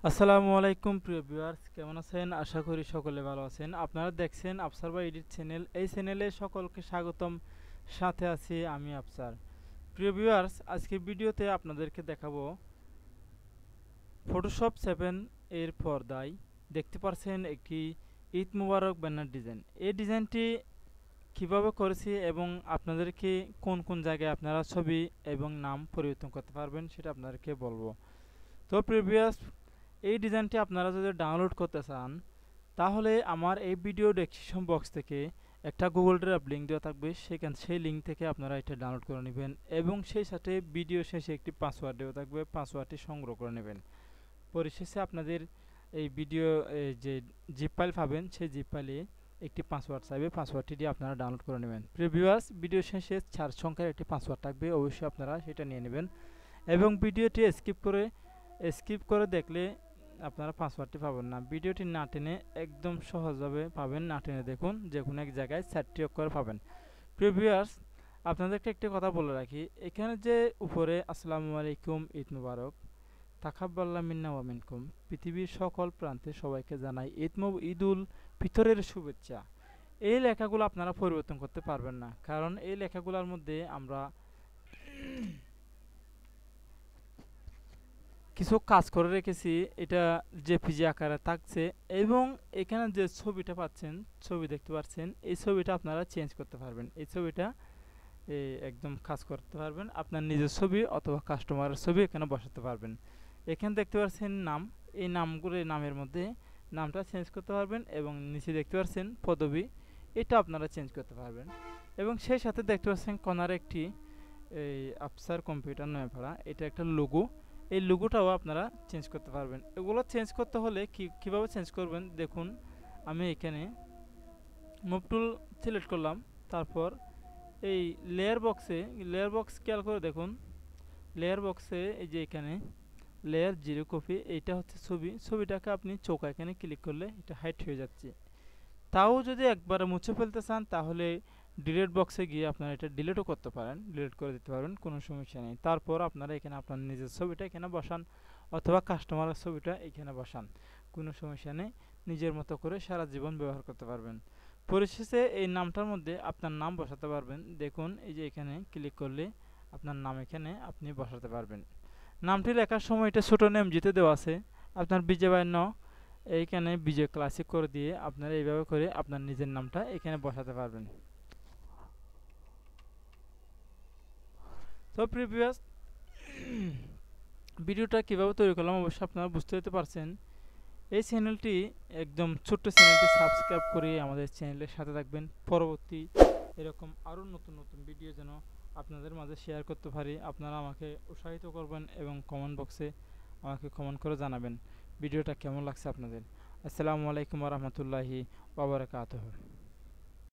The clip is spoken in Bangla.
আসসালামু আলাইকুম প্রিয় ভিউয়ার্স, কেমন আছেন? আশা করি সকলে ভালো আছেন। আপনারা দেখছেন আফসার বা এডিট চ্যানেল। এই চ্যানেলে সকলকে স্বাগতম। সাথে আছি আমি আফসার। প্রিয় ভিউয়ার্স, আজকের ভিডিওতে আপনাদেরকে দেখাবো ফটোশপ 7 এর পর্দায় দেখতে পাচ্ছেন একটি ঈদ মুবারক ব্যানার ডিজাইন। এই ডিজাইনটি কিভাবে করেছি এবং আপনাদেরকে কোন কোন জায়গায় আপনারা ছবি এবং নাম পরিবর্তন করতে পারবেন সেটা আপনাদেরকে বলবো। তো প্রিয় ভিউয়ার্স, এই ডিজাইনটি আপনারা যদি ডাউনলোড করতে চান তাহলে আমার এই ভিডিও ডেসক্রিপশন বক্স থেকে একটা গুগল ড্রাইভ লিঙ্ক দেওয়া থাকবে, সেই লিঙ্ক থেকে আপনারা এটা ডাউনলোড করে নেবেন এবং সেই সাথে ভিডিও শেষে একটি পাসওয়ার্ড দেওয়া থাকবে, পাসওয়ার্ডটি সংগ্রহ করে নেবেন। পরিশেষে আপনাদের এই ভিডিও যে জিপ ফাইল পাবেন সেই জিপ ফাইলে একটি পাসওয়ার্ড চাইবে, পাসওয়ার্ডটি দিয়ে আপনারা ডাউনলোড করে নেবেন। প্রিয় ভিউয়ার্স, ভিডিও শেষে 4 সংখ্যার একটি পাসওয়ার্ড থাকবে, অবশ্যই আপনারা সেটা নিয়ে নেবেন এবং ভিডিওটি স্কিপ করে দেখলে আপনারা পাসওয়ার্ডটি পাবেন না। ভিডিওটি না টেনে একদম সহজভাবে পাবেন, না টেনে দেখুন, যে কোনো এক জায়গায় 4টি অক্ষর পাবেন। প্রিয় ভিউয়ার্স, আপনাদেরকে একটি কথা বলে রাখি, এখানে যে উপরে আসসালামু আলাইকুম ঈদ মুবারক তাকাব্বাল্লাহু মিন্না ওয়া মিনকুম, পৃথিবীর সকল প্রান্তে সবাইকে জানাই ঈদুল ফিতরের শুভেচ্ছা, এই লেখাগুলো আপনারা পরিবর্তন করতে পারবেন না, কারণ এই লেখাগুলোর মধ্যে আমরা কিছু কাজ করে রেখেছি। এটা জেপিজি আকারে থাকছে এবং এখানে যে ছবিটা পাচ্ছেন, ছবি দেখতে পাচ্ছেন, এই ছবিটা আপনারা চেঞ্জ করতে পারবেন। এই ছবিটা একদম কাজ করতে পারবেন, আপনার নিজের ছবি অথবা কাস্টমারের ছবি এখানে বসাতে পারবেন। এখানে দেখতে পাচ্ছেন নাম, এই নামগুলো নামের মধ্যে নামটা চেঞ্জ করতে পারবেন এবং নিচে দেখতে পাচ্ছেন পদবি, এটা আপনারা চেঞ্জ করতে পারবেন এবং সেই সাথে দেখতে পাচ্ছেন কর্নারে একটি এই আফসার কম্পিউটার নয়াপাড়া, এটা একটা লোগো, এই লোগোটাও আপনারা চেঞ্জ করতে পারবেন। এগুলো চেঞ্জ করতে হলে কিভাবে চেঞ্জ করবেন দেখুন, আমি এখানে মুভ টুল সিলেক্ট করলাম, তারপর এই লেয়ার বক্স খেয়াল করে দেখুন, লেয়ার বক্সে এই যে এখানে লেয়ার 0 কপি, এইটা হচ্ছে ছবিটাকে আপনি চৌকা এখানে ক্লিক করলে এটা হাইড হয়ে যাচ্ছে। তাও যদি একবারে মুছে ফেলতে চান তাহলে ডিলিট বক্সে গিয়ে আপনারা এটা ডিলিটও করতে পারেন, ডিলিট করে দিতে পারবেন, কোনো সমস্যা নেই। তারপর আপনারা এখানে আপনার নিজের ছবিটা এখানে বসান অথবা কাস্টমারের ছবিটা এখানে বসান, কোনো সমস্যা নেই, নিজের মতো করে সারা জীবন ব্যবহার করতে পারবেন। পরিশেষে এই নামটার মধ্যে আপনার নাম বসাতে পারবেন। দেখুন এই যে এখানে ক্লিক করলে আপনার নাম এখানে আপনি বসাতে পারবেন। নামটি লেখার সময় এটা ছোটো নেম জিতে দেওয়া আছে, আপনার বিজয় বান্য এইখানে বিজয় ক্লাসিক করে দিয়ে আপনারা এইভাবে করে আপনার নিজের নামটা এখানে বসাতে পারবেন। তো প্রিভিয়াস ভিডিওটা কীভাবে তৈরি করলাম অবশ্যই আপনারা বুঝতে পেতে পারছেন। এই চ্যানেলটি একদম ছোট্ট চ্যানেলটি সাবস্ক্রাইব করে আমাদের চ্যানেলের সাথে থাকবেন। পরবর্তী এরকম আরও নতুন নতুন ভিডিও যেন আপনাদের মাঝে শেয়ার করতে পারি, আপনারা আমাকে উৎসাহিত করবেন এবং কমেন্ট বক্সে আমাকে কমেন্ট করে জানাবেন ভিডিওটা কেমন লাগছে আপনাদের। আসসালামু আলাইকুম ওয়া রাহমাতুল্লাহি ওয়া বারাকাতুহু।